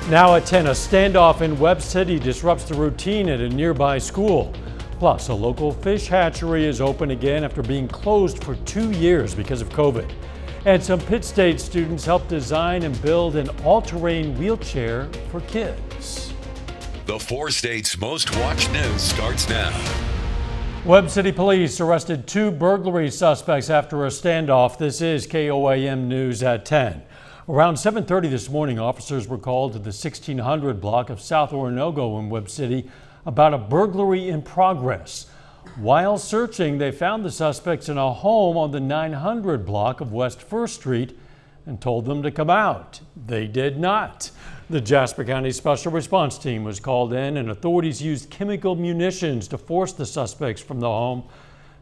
Now at 10, a standoff in Webb City disrupts the routine at a nearby school. Plus, a local fish hatchery is open again after being closed for 2 years because of COVID. And some Pitt State students helped design and build an all-terrain wheelchair for kids. The 4 states' most watched news starts now. Webb City Police arrested 2 burglary suspects after a standoff. This is KOAM News at 10. Around 7:30 this morning, officers were called to the 1600 block of South Oronogo in Webb City about a burglary in progress. While searching, they found the suspects in a home on the 900 block of West 1st Street and told them to come out. They did not. The Jasper County Special Response Team was called in, and authorities used chemical munitions to force the suspects from the home.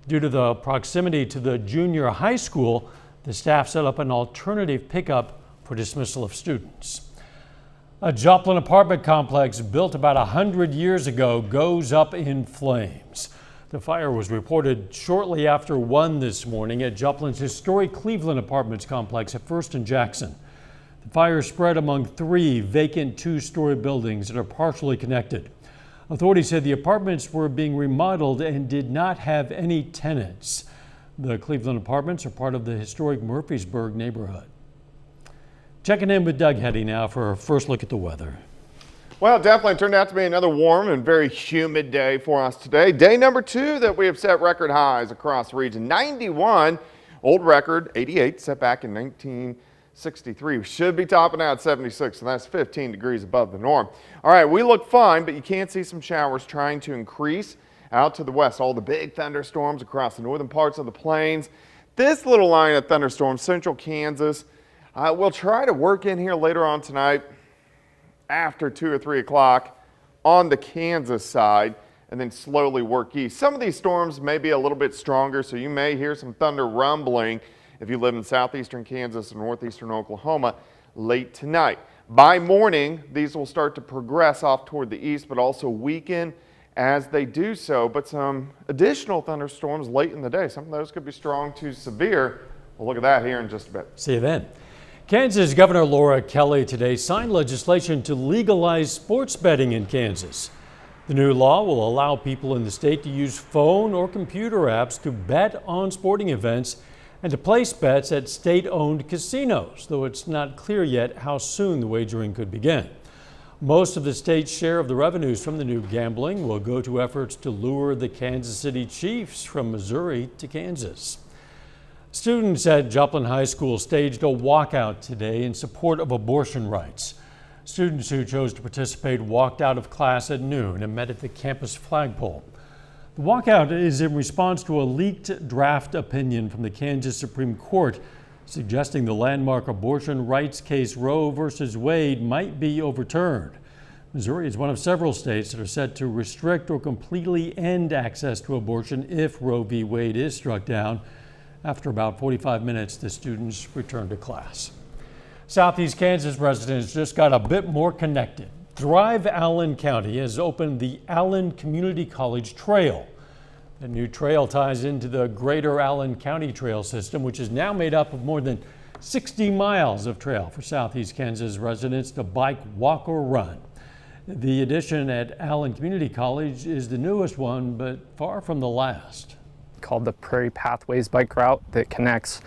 Due to the proximity to the junior high school, the staff set up an alternative pickup for dismissal of students. A Joplin apartment complex built about 100 years ago goes up in flames. The fire was reported shortly after 1 this morning at Joplin's historic Cleveland Apartments complex at 1st and Jackson. The fire spread among 3 vacant 2-story buildings that are partially connected. Authorities said the apartments were being remodeled and did not have any tenants. The Cleveland Apartments are part of the historic Murfreesburg neighborhood. Checking in with Doug Hetty now for our first look at the weather. Well, it definitely turned out to be another warm and very humid day for us today. Day number 2 that we have set record highs across the region. 91, old record, 88 set back in 1963. We should be topping out at 76, and that's 15 degrees above the norm. All right, we look fine, but you can see some showers trying to increase out to the west. All the big thunderstorms across the northern parts of the plains. This little line of thunderstorms, central Kansas, we'll try to work in here later on tonight after 2 or 3 o'clock on the Kansas side and then slowly work east. Some of these storms may be a little bit stronger, so you may hear some thunder rumbling if you live in southeastern Kansas and northeastern Oklahoma late tonight. By morning, these will start to progress off toward the east, but also weaken as they do so. But some additional thunderstorms late in the day. Some of those could be strong to severe. We'll look at that here in just a bit. See you then. Kansas Governor Laura Kelly today signed legislation to legalize sports betting in Kansas. The new law will allow people in the state to use phone or computer apps to bet on sporting events and to place bets at state-owned casinos, though it's not clear yet how soon the wagering could begin. Most of the state's share of the revenues from the new gambling will go to efforts to lure the Kansas City Chiefs from Missouri to Kansas. Students at Joplin High School staged a walkout today in support of abortion rights. Students who chose to participate walked out of class at noon and met at the campus flagpole. The walkout is in response to a leaked draft opinion from the Kansas Supreme Court suggesting the landmark abortion rights case Roe v. Wade might be overturned. Missouri is one of several states that are set to restrict or completely end access to abortion if Roe v. Wade is struck down. After about 45 minutes, the students returned to class. Southeast Kansas residents just got a bit more connected. Thrive Allen County has opened the Allen Community College Trail. The new trail ties into the Greater Allen County Trail System, which is now made up of more than 60 miles of trail for Southeast Kansas residents to bike, walk, or run. The addition at Allen Community College is the newest one, but far from the last. Called the Prairie Pathways bike route that connects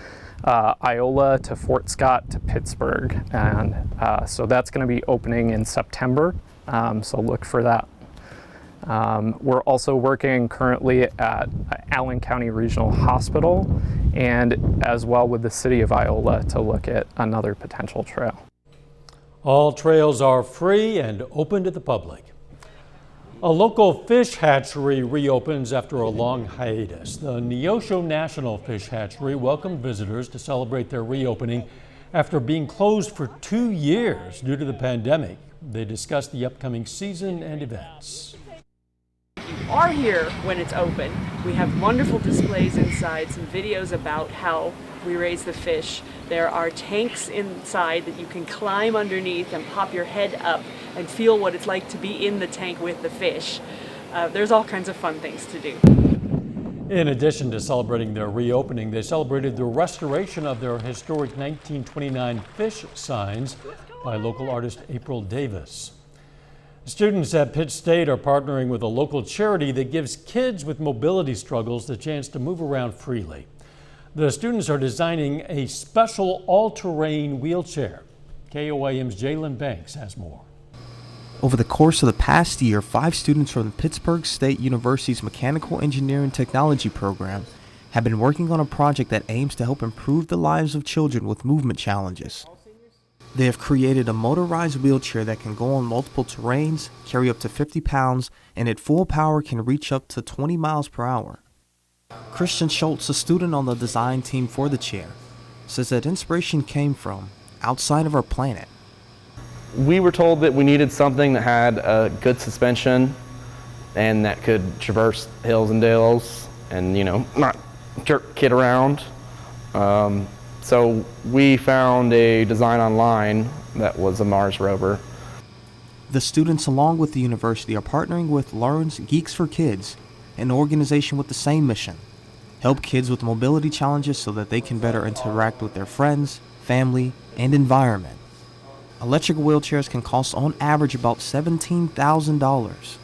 Iola to Fort Scott to Pittsburgh, and so that's going to be opening in September, so look for that. We're also working currently at Allen County Regional Hospital and as well with the city of Iola to look at another potential trail. All trails are free and open to the public. A local fish hatchery reopens after a long hiatus. The Neosho National Fish Hatchery welcomed visitors to celebrate their reopening after being closed for 2 years due to the pandemic. They discussed the upcoming season and events. You are here when it's open. We have wonderful displays inside, some videos about how we raise the fish. There are tanks inside that you can climb underneath and pop your head up and feel what it's like to be in the tank with the fish. There's all kinds of fun things to do. In addition to celebrating their reopening, they celebrated the restoration of their historic 1929 fish signs by local artist April Davis. Students at Pitt State are partnering with a local charity that gives kids with mobility struggles the chance to move around freely. The students are designing a special all-terrain wheelchair. KOAM's Jalen Banks has more. Over the course of the past year, 5 students from the Pittsburgh State University's Mechanical Engineering Technology program have been working on a project that aims to help improve the lives of children with movement challenges. They have created a motorized wheelchair that can go on multiple terrains, carry up to 50 pounds, and at full power can reach up to 20 miles per hour. Christian Schultz, a student on the design team for the chair, says that inspiration came from outside of our planet. We were told that we needed something that had a good suspension and that could traverse hills and dales and, not jerk kid around. So we found a design online that was a Mars rover. The students, along with the university, are partnering with Learn's Geeks for Kids, an organization with the same mission: help kids with mobility challenges so that they can better interact with their friends, family, and environment. Electric wheelchairs can cost on average about $17,000.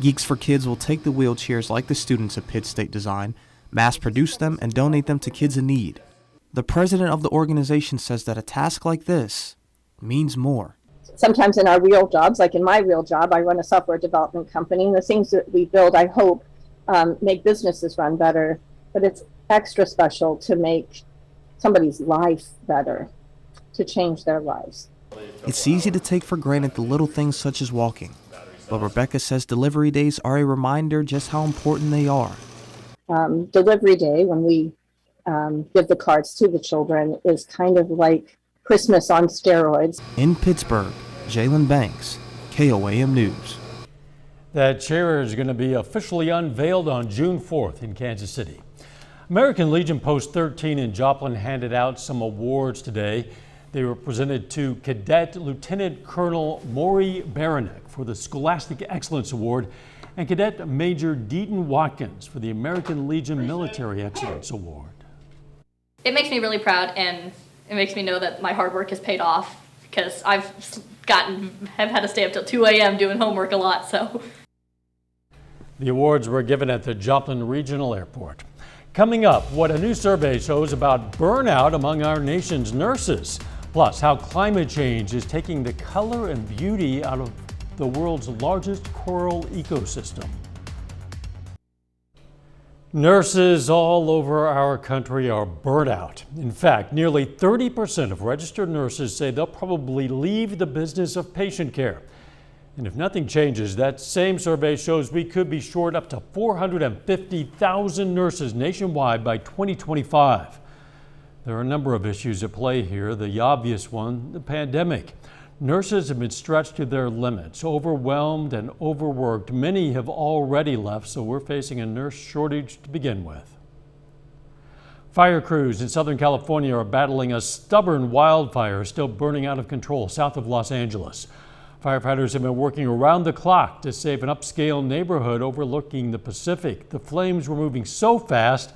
Geeks for Kids will take the wheelchairs like the students at Pitt State design, mass produce them, and donate them to kids in need. The president of the organization says that a task like this means more. Sometimes in our real jobs, like in my real job, I run a software development company, and the things that we build, I hope, make businesses run better. But it's extra special to make somebody's life better, to change their lives. It's easy to take for granted the little things such as walking, but Rebecca says delivery days are a reminder just how important they are. Delivery day, when we give the cards to the children, is kind of like Christmas on steroids. In Pittsburgh, Jalen Banks, KOAM News. That chair is going to be officially unveiled on June 4th in Kansas City. American Legion Post 13 in Joplin handed out some awards today. They were presented to Cadet Lieutenant Colonel Maury Baranek for the Scholastic Excellence Award and Cadet Major Deaton Watkins for the American Legion Military Excellence Award. It makes me really proud, and it makes me know that my hard work has paid off, because I've had to stay up till 2 a.m. doing homework a lot, so. The awards were given at the Joplin Regional Airport. Coming up, what a new survey shows about burnout among our nation's nurses, plus how climate change is taking the color and beauty out of the world's largest coral ecosystem. Nurses all over our country are burnt out. In fact, nearly 30% of registered nurses say they'll probably leave the business of patient care. And if nothing changes, that same survey shows we could be short up to 450,000 nurses nationwide by 2025. There are a number of issues at play here. The obvious one, the pandemic. Nurses have been stretched to their limits, overwhelmed and overworked. Many have already left, so we're facing a nurse shortage to begin with. Fire crews in Southern California are battling a stubborn wildfire still burning out of control south of Los Angeles. Firefighters have been working around the clock to save an upscale neighborhood overlooking the Pacific. The flames were moving so fast,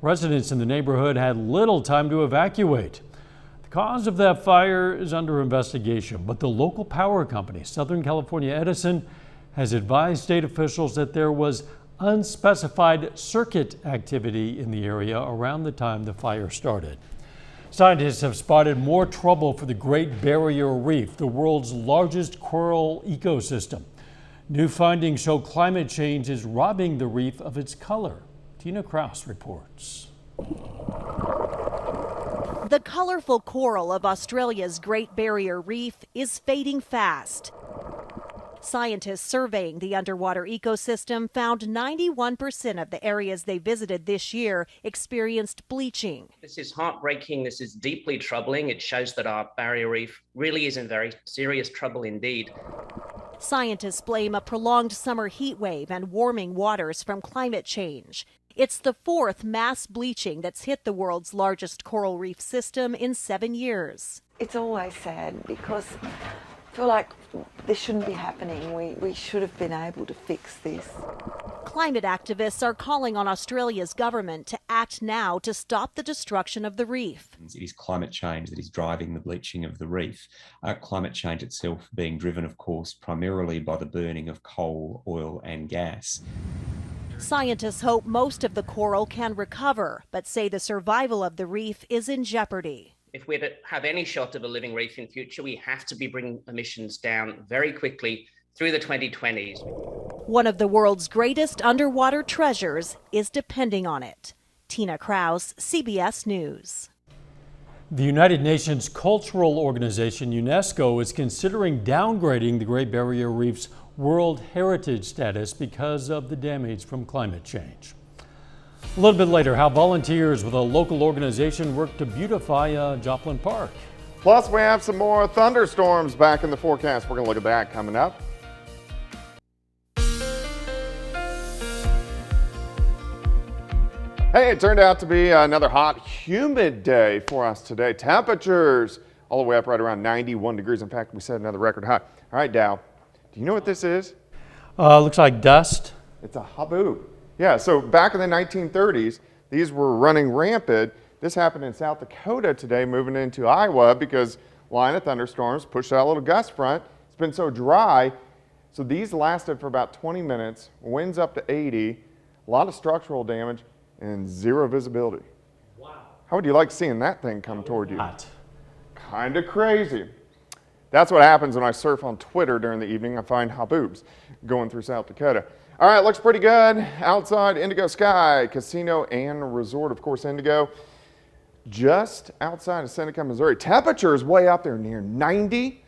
residents in the neighborhood had little time to evacuate. The cause of that fire is under investigation, but the local power company, Southern California Edison, has advised state officials that there was unspecified circuit activity in the area around the time the fire started. Scientists have spotted more trouble for the Great Barrier Reef, the world's largest coral ecosystem. New findings show climate change is robbing the reef of its color. Tina Kraus reports. The colorful coral of Australia's Great Barrier Reef is fading fast. Scientists surveying the underwater ecosystem found 91% of the areas they visited this year experienced bleaching. This is heartbreaking. This is deeply troubling. It shows that our barrier reef really is in very serious trouble indeed. Scientists blame a prolonged summer heat wave and warming waters from climate change. It's the fourth mass bleaching that's hit the world's largest coral reef system in 7 years. It's always sad because I feel like this shouldn't be happening. We should have been able to fix this. Climate activists are calling on Australia's government to act now to stop the destruction of the reef. It is climate change that is driving the bleaching of the reef. Climate change itself being driven, of course, primarily by the burning of coal, oil and gas. Scientists hope most of the coral can recover, but say the survival of the reef is in jeopardy. If we're to have any shot of a living reef in future, we have to be bringing emissions down very quickly through the 2020s. One of the world's greatest underwater treasures is depending on it. Tina Kraus, CBS News. The United Nations cultural organization UNESCO is considering downgrading the Great Barrier Reef's World Heritage status because of the damage from climate change. A little bit later, how volunteers with a local organization work to beautify Joplin Park. Plus, we have some more thunderstorms back in the forecast. We're going to look at that coming up. Hey, it turned out to be another hot, humid day for us today. Temperatures all the way up right around 91 degrees. In fact, we set another record high. All right, Dow, do you know what this is? Looks like dust. It's a haboob. Yeah, so back in the 1930s, these were running rampant. This happened in South Dakota today, moving into Iowa because line of thunderstorms pushed out a little gust front. It's been so dry, so these lasted for about 20 minutes, winds up to 80, a lot of structural damage, and zero visibility. Wow. How would you like seeing that thing come toward you? Hot. Kind of crazy. That's what happens when I surf on Twitter during the evening. I find haboobs going through South Dakota. All right, looks pretty good. Outside, Indigo Sky, Casino and Resort, of course, Indigo. Just outside of Seneca, Missouri. Temperature is way up there near 90.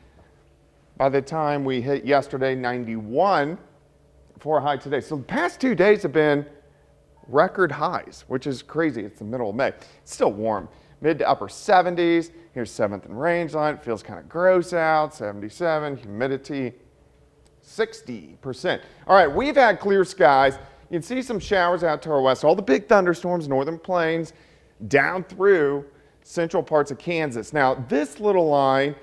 By the time we hit yesterday, 91 for a high today. So the past 2 days have been record highs, which is crazy. It's the middle of May. It's still warm. Mid to upper 70s. Here's 7th and range line. It feels kind of gross out. 77. Humidity 60%. All right, we've had clear skies. You can see some showers out to our west. All the big thunderstorms, northern plains, down through central parts of Kansas. Now, this little line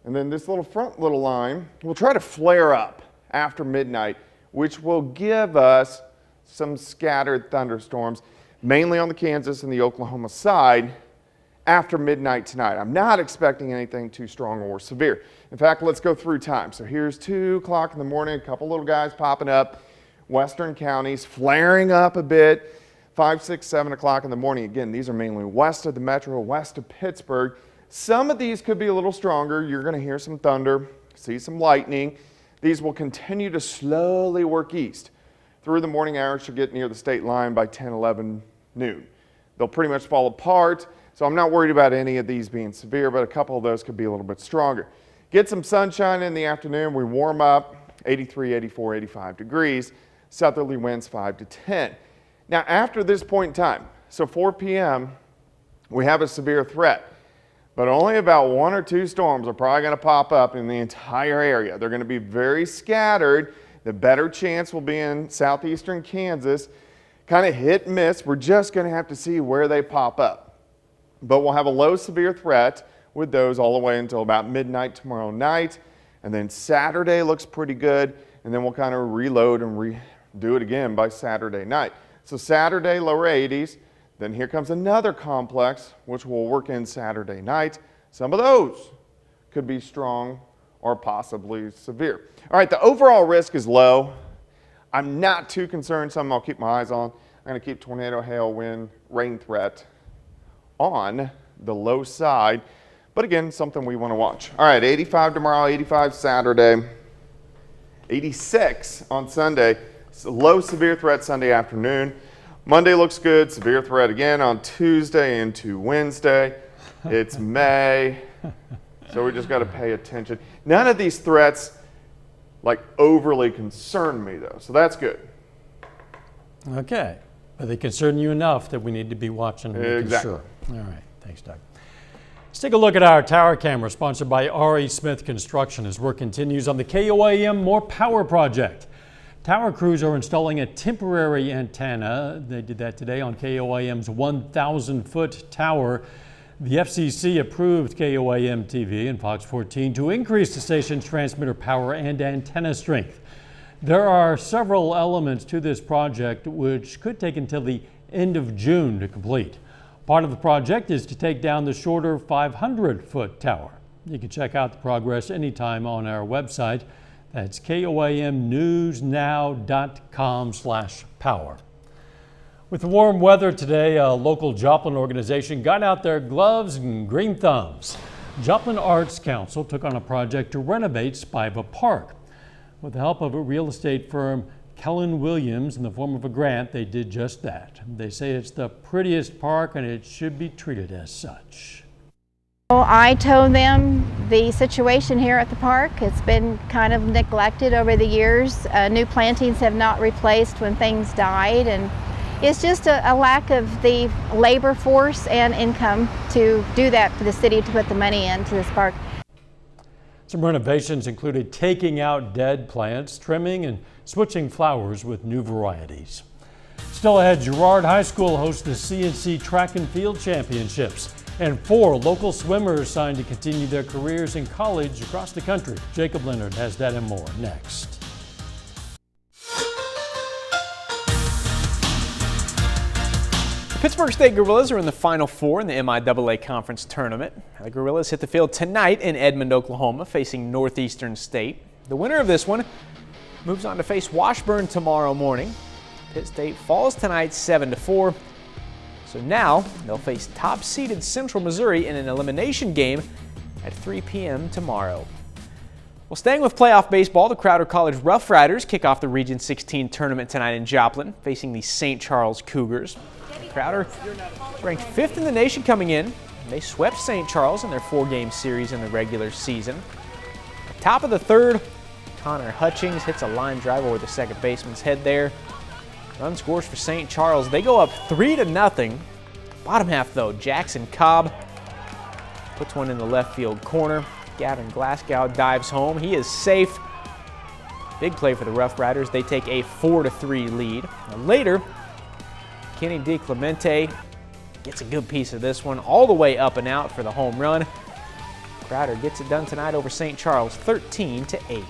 and then this little front little line will try to flare up after midnight, which will give us some scattered thunderstorms, mainly on the Kansas and the Oklahoma side after midnight tonight. I'm not expecting anything too strong or severe. In fact, let's go through time. So here's 2 o'clock in the morning, a couple little guys popping up, western counties flaring up a bit, 5, 6, 7 o'clock in the morning. Again, these are mainly west of the metro, west of Pittsburgh. Some of these could be a little stronger. You're going to hear some thunder, see some lightning. These will continue to slowly work east. Through the morning hours should get near the state line by 10, 11 noon. They'll pretty much fall apart, so I'm not worried about any of these being severe, but a couple of those could be a little bit stronger. Get some sunshine in the afternoon. We warm up 83, 84, 85 degrees. Southerly winds 5 to 10. Now, after this point in time, so 4 p.m., we have a severe threat, but only about 1 or 2 storms are probably going to pop up in the entire area. They're going to be very scattered. The better chance will be in southeastern Kansas. Kind of hit and miss. We're just going to have to see where they pop up. But we'll have a low severe threat with those all the way until about midnight tomorrow night. And then Saturday looks pretty good. And then we'll kind of reload and do it again by Saturday night. So Saturday, lower 80s. Then here comes another complex, which will work in Saturday night. Some of those could be strong or possibly severe. All right, the overall risk is low. I'm not too concerned. Something I'll keep my eyes on. I'm going to keep tornado, hail, wind, rain threat on the low side. But again, something we want to watch. All right, 85 tomorrow, 85 Saturday, 86 on Sunday. So low severe threat Sunday afternoon. Monday looks good. Severe threat again on Tuesday into Wednesday. It's May. So we just got to pay attention. None of these threats like overly concern me though, so that's good. Okay, but they concern you enough that we need to be watching and making sure. All right, thanks, Doug. Let's take a look at our tower camera, sponsored by R.E. Smith Construction, as work continues on the KOAM More Power project. Tower crews are installing a temporary antenna. They did that today on KOAM's 1,000-foot tower. The FCC approved KOAM TV and Fox 14 to increase the station's transmitter power and antenna strength. There are several elements to this project which could take until the end of June to complete. Part of the project is to take down the shorter 500-foot tower. You can check out the progress anytime on our website. That's koamnewsnow.com/power. With the warm weather today, a local Joplin organization got out their gloves and green thumbs. Joplin Arts Council took on a project to renovate Spiva Park. With the help of a real estate firm, Kellen Williams, in the form of a grant, they did just that. They say it's the prettiest park and it should be treated as such. I told them the situation here at the park. It's been kind of neglected over the years. New plantings have not replaced when things died, and it's just a lack of the labor force and income to do that for the city to put the money into this park. Some renovations included taking out dead plants, trimming, and switching flowers with new varieties. Still ahead, Girard High School hosts the CNC Track and Field Championships, and 4 local swimmers signed to continue their careers in college across the country. Jacob Leonard has that and more next. Pittsburgh State Gorillas are in the Final Four in the MIAA Conference Tournament. The Gorillas hit the field tonight in Edmond, Oklahoma, facing Northeastern State. The winner of this one moves on to face Washburn tomorrow morning. Pitt State falls tonight 7-4. So now they'll face top-seeded Central Missouri in an elimination game at 3 p.m. tomorrow. Well, staying with playoff baseball, the Crowder College Rough Riders kick off the Region 16 tournament tonight in Joplin, facing the St. Charles Cougars. Crowder ranked 5th in the nation coming in. They swept St. Charles in their 4-game series in the regular season. Top of the 3rd, Connor Hutchings hits a line drive over the second baseman's head there. Run scores for St. Charles. They go up 3-0. Bottom half, though, Jackson Cobb puts one in the left field corner. Gavin Glasgow dives home. He is safe. Big play for the Rough Riders. They take a 4-3 lead. Now, later, Kenny DiClemente gets a good piece of this one, all the way up and out for the home run. Crowder gets it done tonight over St. Charles, 13-8.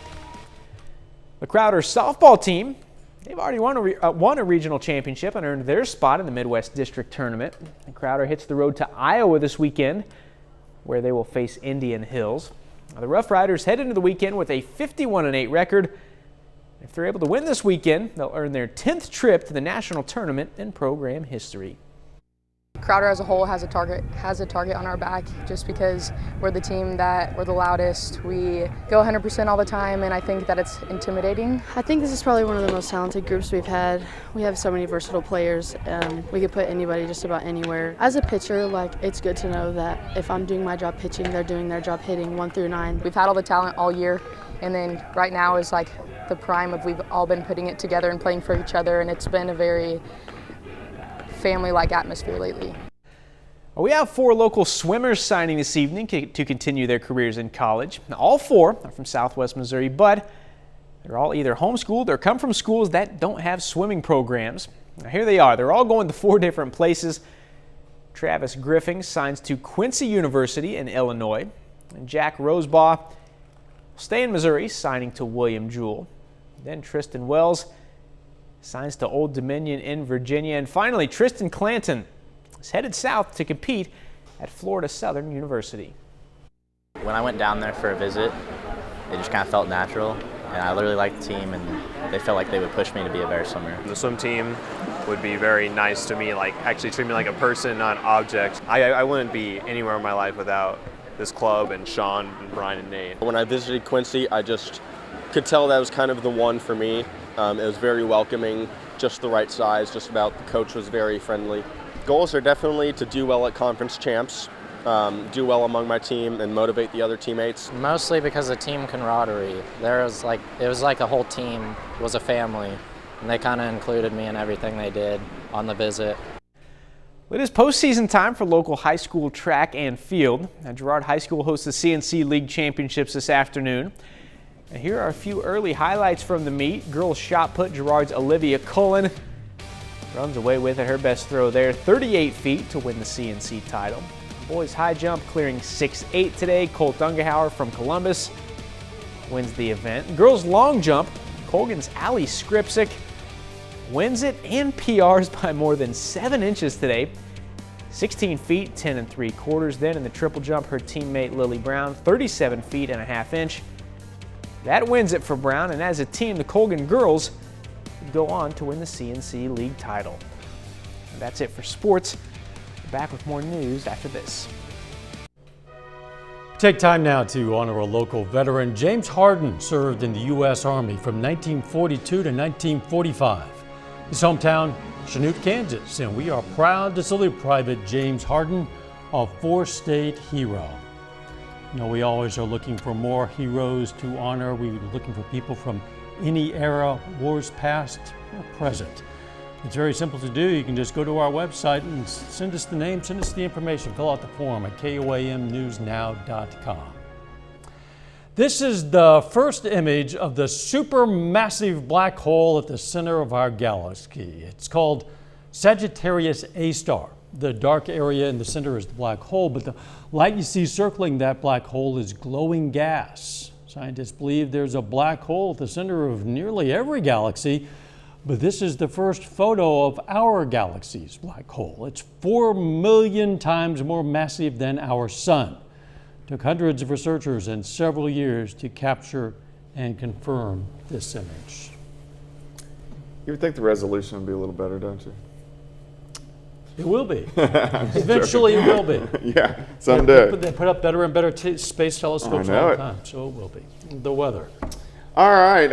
The Crowder softball team, they've already won a regional championship and earned their spot in the Midwest District Tournament. The Crowder hits the road to Iowa this weekend, where they will face Indian Hills. Now, the Rough Riders head into the weekend with a 51-8 record. If they're able to win this weekend, they'll earn their 10th trip to the national tournament in program history. Crowder as a whole has a target on our back, just because we're the team that we're the loudest. We go 100% all the time, and I think that it's intimidating. I think this is probably one of the most talented groups we've had. We have so many versatile players. We could put anybody just about anywhere. As a pitcher, it's good to know that if I'm doing my job pitching, they're doing their job hitting 1 through 9. We've had all the talent all year, and then right now is the prime of we've all been putting it together and playing for each other, and it's been a very family-like atmosphere lately. We have 4 local swimmers signing this evening to continue their careers in college. Now, all 4 are from Southwest Missouri, but they're all either homeschooled or come from schools that don't have swimming programs. Now, here they are. They're all going to 4 different places. Travis Griffin signs to Quincy University in Illinois, and Jack Rosebaugh will stay in Missouri, signing to William Jewell. Then Tristan Wells signs to Old Dominion in Virginia. And finally, Tristan Clanton is headed south to compete at Florida Southern University. When I went down there for a visit, it just kind of felt natural. And I really liked the team, and they felt like they would push me to be a better swimmer. The swim team would be very nice to me, actually treat me like a person, not an object. I wouldn't be anywhere in my life without this club and Sean and Brian and Nate. When I visited Quincy, I just could tell that was kind of the one for me. It was very welcoming, just the right size, just about. The coach was very friendly. Goals are definitely to do well at conference champs, do well among my team, and motivate the other teammates. Mostly because of team camaraderie. It was like a whole team was a family, and they kind of included me in everything they did on the visit. It is postseason time for local high school track and field. Now, Girard High School hosts the CNC League Championships this afternoon. And here are a few early highlights from the meet. Girls shot put, Girard's Olivia Cullen runs away with it, her best throw there, 38 feet to win the CNC title. Boys high jump clearing 6'8" today. Colt Ungehauer from Columbus wins the event. Girls long jump, Colgan's Ali Skripczyk wins it and PRs by more than 7 inches today. 16 feet, 10 3/4. Then in the triple jump, her teammate Lily Brown, 37 feet and a half inch. That wins it for Brown, and as a team, the Colgan girls go on to win the CNC League title. And that's it for sports. Back with more news after this. Take time now to honor a local veteran. James Harden served in the U.S. Army from 1942 to 1945. His hometown, Chanute, Kansas, and we are proud to salute Private James Harden, a 4-state hero. You know, we always are looking for more heroes to honor. We're looking for people from any era, wars past or present. It's very simple to do. You can just go to our website and send us the name, send us the information, fill out the form at koamnewsnow.com. This is the first image of the supermassive black hole at the center of our galaxy. It's called Sagittarius A star. The dark area in the center is the black hole, but the light you see circling that black hole is glowing gas. Scientists believe there's a black hole at the center of nearly every galaxy, but this is the first photo of our galaxy's black hole. It's 4 million times more massive than our sun. It took hundreds of researchers and several years to capture and confirm this image. You would think the resolution would be a little better, don't you? It will be. Eventually it will be. Yeah, someday. They put up better and better space telescopes all the time, so it will be. The weather. All right,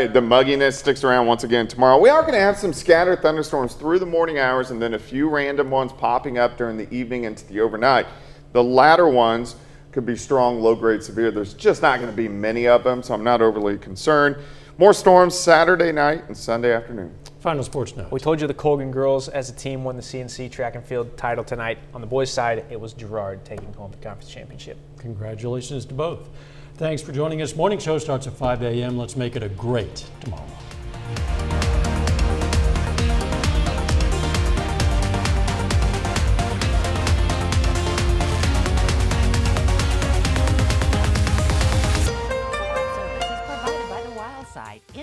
the mugginess sticks around once again tomorrow. We are going to have some scattered thunderstorms through the morning hours and then a few random ones popping up during the evening into the overnight. The latter ones could be strong, low-grade, severe. There's just not going to be many of them, so I'm not overly concerned. More storms Saturday night and Sunday afternoon. Final sports note. We told you the Colgan girls as a team won the CNC track and field title tonight. On the boys' side, it was Girard taking home the conference championship. Congratulations to both. Thanks for joining us. Morning show starts at 5 a.m. Let's make it a great tomorrow.